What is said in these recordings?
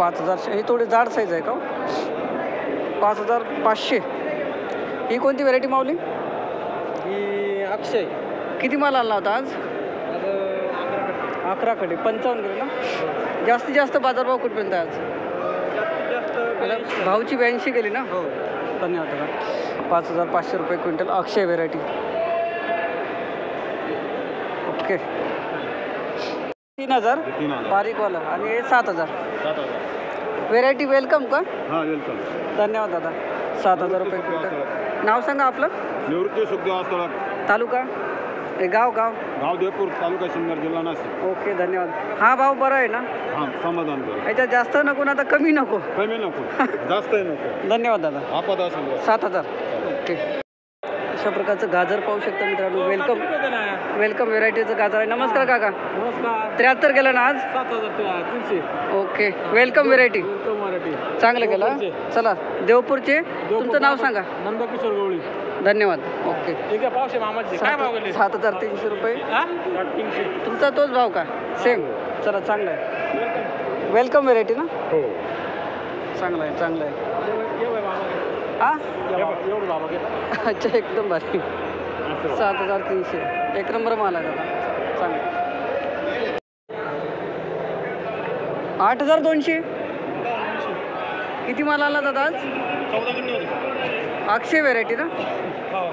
5000. ही थोडी जाड साईज आहे का? 5500. ही कोणती व्हेरायटी माऊली? ही अक्षय. किती माल आणला होता आज? 11 कडे 55 गेले ना. जास्तीत जास्त बाजारभाव कुठपर्यंत आहे आज? भावची 82 गेली ना. हो. धन्यवाद दादा. 5500 रुपये क्विंटल अक्षय व्हेरायटी. ओके. 3000 बारीकवाला आणि हे 7000. व्हेरायटी वेलकम का? हां वेलकम. धन्यवाद दादा. 7000 रुपये क्विंटल. नाव सांगा आपलं. निवृत्ती सुखदेव आस्तोळा. तालुका गाव देवपूर, तालुका सिन्नर, जिल्हा नाशिक. ओके धन्यवाद. हा भाव बरा आहे ना? हां समाधान करू. याच्यात जास्त नको ना, आता कमी नको. कमी नको जास्त नको. धन्यवाद दादा. आपद असेल 7000. ओके. अशा प्रकारचं गाजर पाहू शकता मित्रांनो. वेलकम व्हेरायटीचं गाजर आहे. नमस्कार काका. नमस्कार. 73 गेलं ना आज? 7300. ओके. वेलकम व्हेरायटी चांगलं केलं. चला देवपूरचे तुमचं नाव सांगा. नंदकिशोर गवळी. धन्यवाद. ओके. ठीक आहे. पावशे मामाचे काय भाव गेले? 7300 रुपये. 300. तुमचा तोच भाव का? सेम. चला चांगलं आहे. वेलकम व्हेरायटी ना. हो चांगलं आहे चांगलं आहे. हां एवढं बाबा घेता. अच्छा एकदम भारी. 7300 एक नंबर माल आहे दादा. चांगलं. 8200. किती माल आला दादा आज? 14 किलो होते. अक्षय व्हेरायटी ना. हो.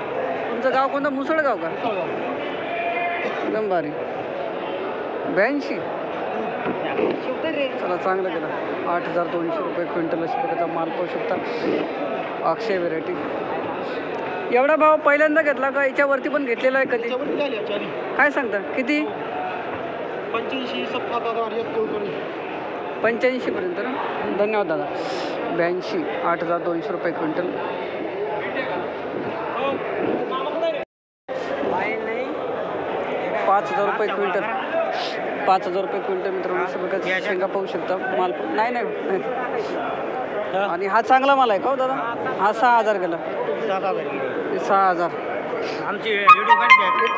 तुमचं गाव कोणतं? मुसळगाव का? एकदम भारी. 82. चला चांगलं केलं. 8200 रुपये क्विंटल अशा प्रकारचा माल पाहू शकता. अक्षय व्हेरायटी. एवढा भाव पहिल्यांदा घेतला का? याच्यावरती पण घेतलेला आहे कधी? काय सांगता किती? 85 पर्यंत ना. धन्यवाद दादा. 82. 8200 रुपये क्विंटल. 5000 रुपये क्विंटल. 5000 रुपये क्विंटल मित्रांनो. अशा प्रकारचे शेंगा पाहू शकता. माल नाही. आणि हा चांगला माल आहे का हो दादा? हा 6000 गेला. 6000. आमची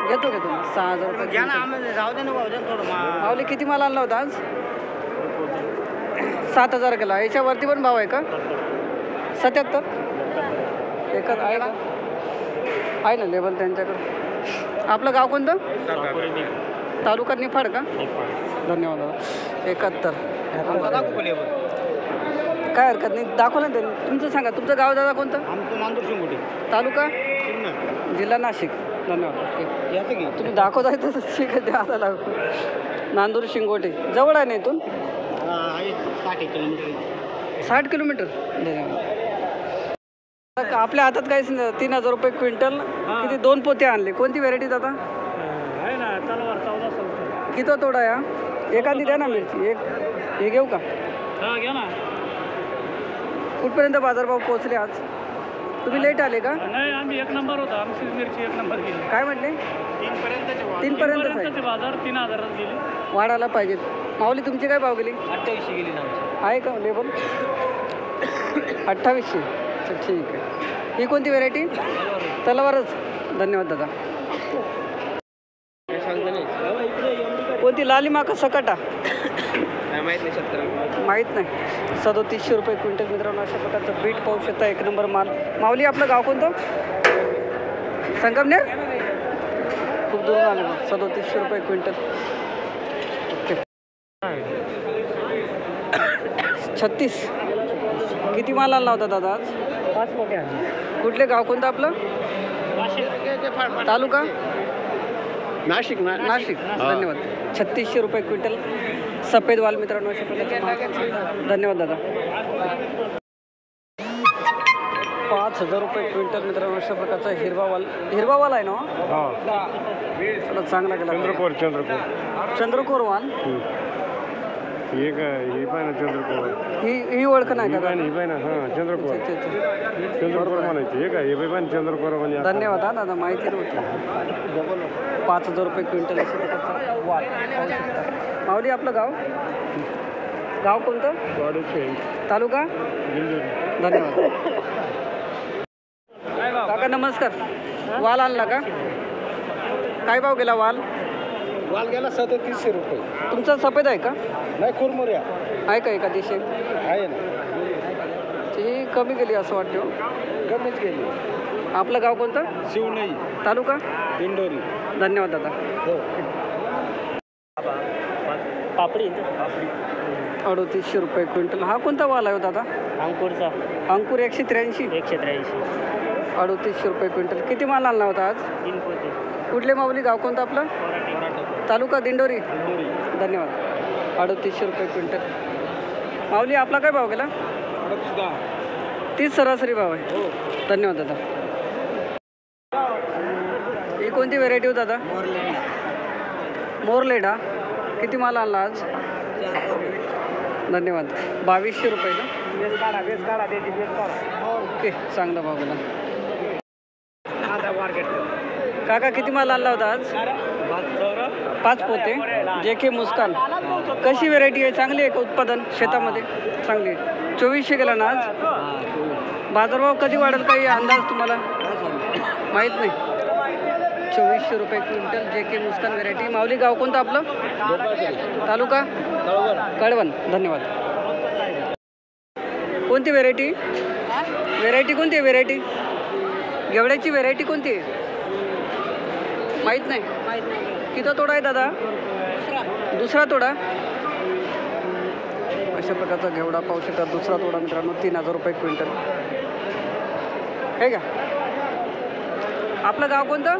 घेतो 6000 रुपये. माऊली किती माल आणला होता आज? 7000 गेला. याच्यावरती पण भाव आहे का? 77. एकच आहे का? आहे ना लेबल त्यांच्याकडं. आपलं गाव कोणतं? तालुका निफाड का? धन्यवाद दादा. 71. काय हरकत नाही, दाखवलं ना त्यांनी. तुमचं सांगा. तुमचं गाव दादा कोणतं? आमचं नांदूर शिंगोटे. तालुका जिल्हा नाशिक. धन्यवाद. ओके. तुम्ही दाखवताय तर ठीक आहे. द्या लागू. नांदूर शिंगोटे जवळ आहे ना इथून? 60 किलोमीटर. धन्यवाद. आपल्या हातात काहीच नाही. 3000 रुपये क्विंटल. किती 2 पोते आणले. कोणती व्हेरायटी दादा? आहे ना तलवार 1400. किती तोडा या? एखादी द्या ना मिरची. एक हे घेऊ का? हां घ्या ना. कुठपर्यंत बाजारभाव पोहोचले आज? तुम्ही लेट आले का? नाही आम्ही 1 नंबर होता. आमची मिरची 1 नंबर गेली. काय म्हटले? 3 पर्यंतच आहे. बाजार 3000 गेली. वाढायला पाहिजेत. माऊली तुमची काय भाव गेली? 2800 गेली आमची. आहे का लेबल? 2800. अच्छा ठीक आहे. ही कोणती व्हेरायटी? तलवारच. धन्यवाद दादा. कोणती लालिमा का सकाटा? माहीत नाही. 3700 रुपये क्विंटल मित्रांनो. अशा प्रकारचं बीट पाहू शकता. एक नंबर माल. माऊली आपलं गाव कोणतं? संगमनेर. खूप दूर आले. 3700 रुपये क्विंटल. ओके. 36. किती माल आणला होता दादा आज? 5 मोठे आहे. कुठले गाव कोणतं आपलं? तालुका नाशिक. नाशिक. धन्यवाद. 3600 रुपये क्विंटल सफेद वाल मित्रांनो. अशा प्रकारचे. धन्यवाद दादा. 5000 रुपये क्विंटल मित्रांनो. अशा प्रकारचा हिरवा वाल आहे ना. चला चांगला गेला. चंद्रकोर वाल. ही पाहिजे चंद्रकोर. ही ओळख नाही का? ही पाहिजे हां चंद्रकोर. चंद्रकोर म्हणायची. हे काय हे पाहिजे चंद्रकोर म्हणजे. धन्यवाद हा दादा. माहिती नव्हती. 5000 रुपये क्विंटल अशा प्रकारचा वाल पाहू शकता. माऊली आपलं गाव कोणतं? तालुका. धन्यवाद. काका नमस्कार. वाल आणला का? काय भाव गेला वाल? वालग्याला 3700 रुपये. तुमचा सफेद आहे का? नाही कुरमुऱ्या आहे का एका दिवशी? आहे ना. ती कमी गेली असं वाटतं. कमीच गेली. आपलं गाव कोणतं? शिवणई तालुका दिंडोरी. धन्यवाद दादा. हो. पापडी 3800 रुपये क्विंटल. हा कोणता वाल आहे हो दादा? अंकुरचा अंकुर 183. 183. 3800 रुपये क्विंटल. किती माल आणला होता आज? 3 पोते. कुठले माऊली? गाव कोणतं आपलं? तालुका दिंडोरी. धन्यवाद. 3800 रुपये क्विंटल. माऊली आपला काय भाव गेला? 30 सरासरी भाव आहे. धन्यवाद दादा. ही कोणती व्हेरायटी हो दादा? मोरलेडा. किती माल आणला आज? धन्यवाद. 2200 रुपये ना? ओके, चांगला भाव गेला. काका किती माल आणला होता आज? 5 पोते. जे के मुस्कान. कशी व्हेरायटी आहे? चांगली आहे का उत्पादन शेतामध्ये? चांगली आहे. 2400 गेला ना आज? बाजारभाव कधी वाढेल काही अंदाज तुम्हाला माहीत नाही? 2400 रुपये क्विंटल जे के मुस्कान व्हेरायटी. माऊली गाव कोणतं आपलं? तालुका कळवण. धन्यवाद. कोणती व्हेरायटी? व्हेरायटी कोणती आहे? व्हेरायटी घेवड्याची व्हेरायटी कोणती आहे? माहीत नाही. किती तोडा आहे दादा? दुसरा तोडा. अशा प्रकारचा घेवडा पाहू शकता. दुसरा तोडा मित्रांनो 3000 रुपये क्विंटल. हे का? आपलं गाव कोणतं?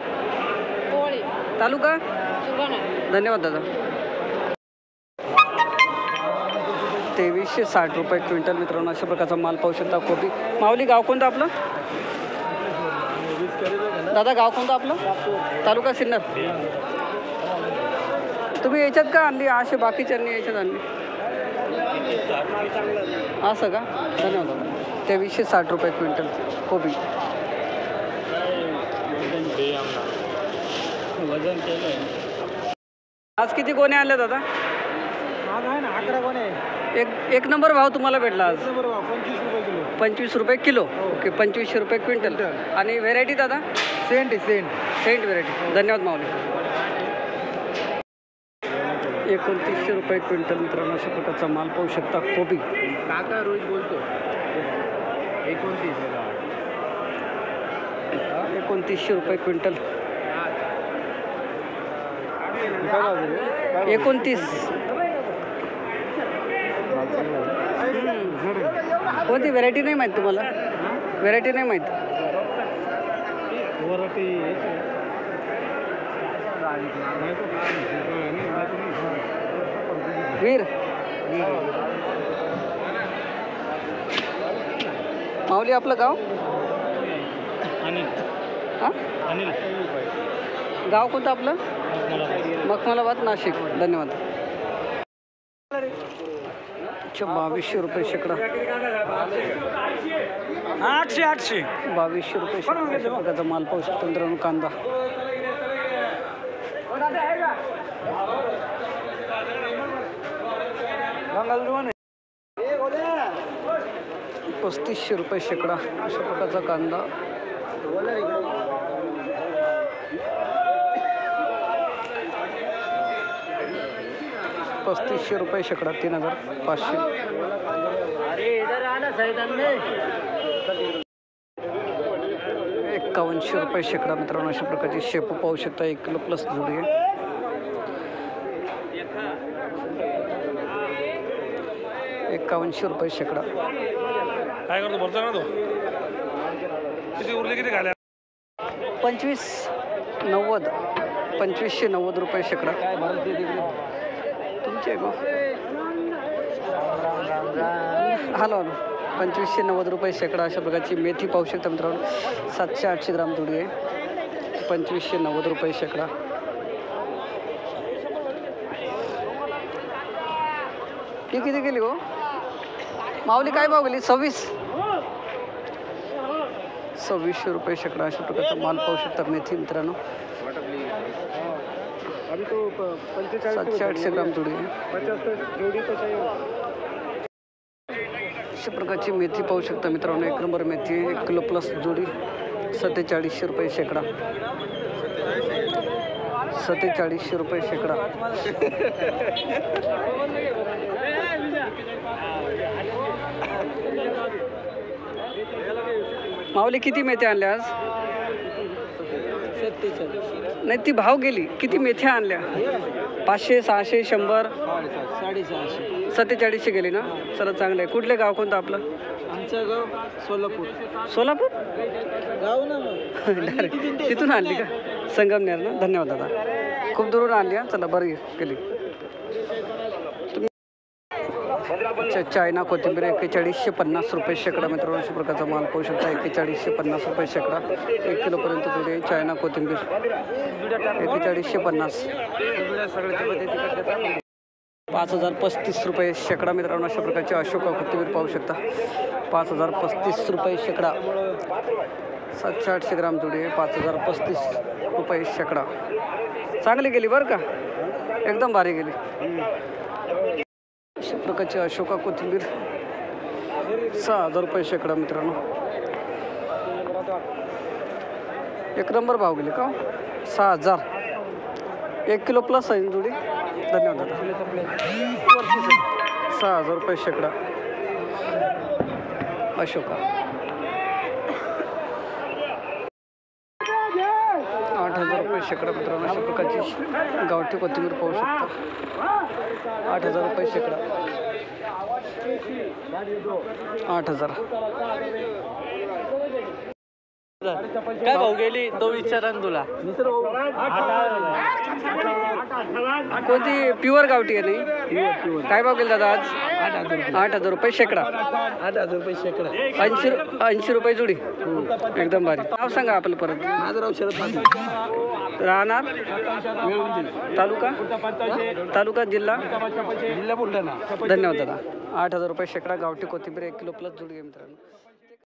तालुका? धन्यवाद दादा. 2360 रुपये क्विंटल मित्रांनो. अशा प्रकारचा माल पाहू शकता. कोबी. माऊली गाव कोणतं आपलं? दादा गाव कोणतं आपलं? तालुका सिन्नर. तुम्ही याच्यात का आणली? असे बाकीच्यांनी याच्यात आणली असं का? धन्यवाद दादा. 2360 रुपये क्विंटल कोबी. आज किती गोणे आणले दादा? आज आहे ना 11 गोणे. एक नंबर भाव तुम्हाला भेटला आज? 25 रुपये किलो. 25 रुपये किलो. ओके, 2500 रुपये क्विंटल. आणि व्हेरायटी दादा? सेंट व्हेरायटी. धन्यवाद माऊली. 2900 रुपये क्विंटल मित्रांनो. अशा प्रकारचा माल पाहू शकता. कोबी. काका रोज बोलतो 2900 रुपये क्विंटल. 29. कोणती व्हेरायटी नाही माहीत तुम्हाला? व्हेरायटी नाही माहीत? वीर. माऊली आपलं गाव? हां, गाव कोणतं आपलं? मखमलाबाद नाशिक. धन्यवाद. 2200 रुपये शेकडा. 800 2200 रुपये शेकडा. अशा प्रकारचा माल पाहू शकतो मित्रांनो. कांदा. ₹3500 रुपये शेकडा. अशा प्रकारचा कांदा. ₹3500 रुपये शेकडा. 3500. 5100 रुपये शेकडा मित्रांनो. अशा प्रकारची शेपू पाहू शकता. 1 किलो प्लस जुडी आहे. 5100 रुपये शेकडा. काय करतो भरतो ना तो? किती उरले? किती घाल्या? 2590. 2590 रुपये शेकडा. तुमचे मग हॅलो. 2590 रुपये शेकडा. अशा प्रकारची मेथी पाहू शकता मित्रांनो. 700-800 ग्राम जुडी आहे. 2590 रुपये शेकडा. ही किती गेली हो माऊली? काय भाव गेली? 2600 रुपये शेकडा. अशा प्रकारचा माल पाहू शकता. मेथी मित्रांनो 700-800 ग्राम जुडी आहे. अशा प्रकारची मेथी पाहू शकता मित्रांनो. 1 नंबर मेथी. 1 किलो प्लस जुडी. 4700 रुपये शेकडा. 4700 रुपये शेकडा. माऊली किती मेथ्या आणल्या आज? नाही ती भाव गेली. किती मेथ्या आणल्या? 500 600 100 4700 गेली ना. चला चांगलं आहे. कुठले गाव कोणतं आपलं? आमचं गाव सोलापूर. सोलापूर गाव ना डायरेक्ट तिथून आणली का? संगमनेर ना. धन्यवाद दादा, खूप दुरून आणली हा. चला बरी केली. अच्छा, चायना कोथिंबीर 4150 रुपये शेकडा. मित्रांनो अशा प्रकारचा माल पाहू शकता. 4150 रुपये शेकडा. 1 किलोपर्यंत जुडी आहे चायना कोथिंबीर. 4150. 5035 रुपये शेकडा. मित्रांनो अशा प्रकारची अशोका कोथिंबीर पाहू शकता. 5035 रुपये शेकडा. 700-800 ग्राम जुडी आहे. 5035 रुपये शेकडा. चांगली गेली बरं का, एकदम भारी गेली. अशा प्रकारची अशोका कोथिंबीर 6000 रुपये शेकडा. मित्रांनो एक नंबर भाव गेले का? 6000. 1 किलो प्लस आहे जुडी. धन्यवाद दादा. 6000 रुपये शेकडा अशोका. 8000 रुपये शेकडा. मित्रांनो अशा प्रकारची गावठी कोथिंबीर पाहू शकता. 8000 रुपये शेकडा. 8000. काय भाऊ गेली तो विचारा ना तुला. कोणती प्युअर गावठी आहे? नाही काय भाव गेला दादा आज? 8000 रुपये शेकडा. 8000 रुपये शेकडा. 80 रुपये जुडी. एकदम भारी. नाव सांगा आपलं परत. माझं नाव शरद पाटील. राहणार तालुका जिल्हा जिल्हा बुलढाणा. धन्यवाद दादा. 8000 रुपये शेकडा गावठी कोथिंबीर 1 किलो प्लस जुडी आहे मित्रांनो.